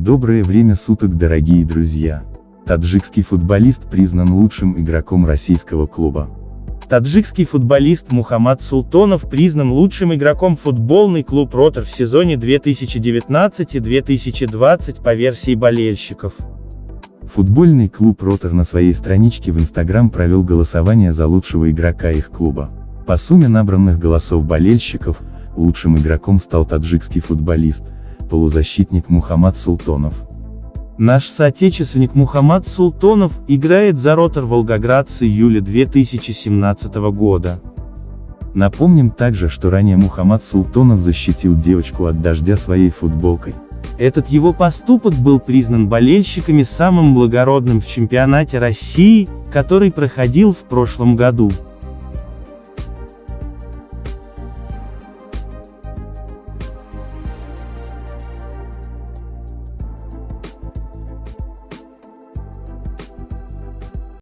Доброе время суток, дорогие друзья! Таджикский футболист признан лучшим игроком российского клуба. Таджикский футболист Мухаммад Султонов признан лучшим игроком футбольный клуб «Ротор» в сезоне 2019-2020 по версии болельщиков. Футбольный клуб «Ротор» на своей страничке в Instagram провел голосование за лучшего игрока их клуба. По сумме набранных голосов болельщиков, лучшим игроком стал таджикский футболист, полузащитник Мухаммад Султонов. Наш соотечественник Мухаммад Султонов играет за «Ротор» Волгоград с июля 2017 года. Напомним также, что ранее Мухаммад Султонов защитил девочку от дождя своей футболкой. Этот его поступок был признан болельщиками самым благородным в чемпионате России, который проходил в прошлом году.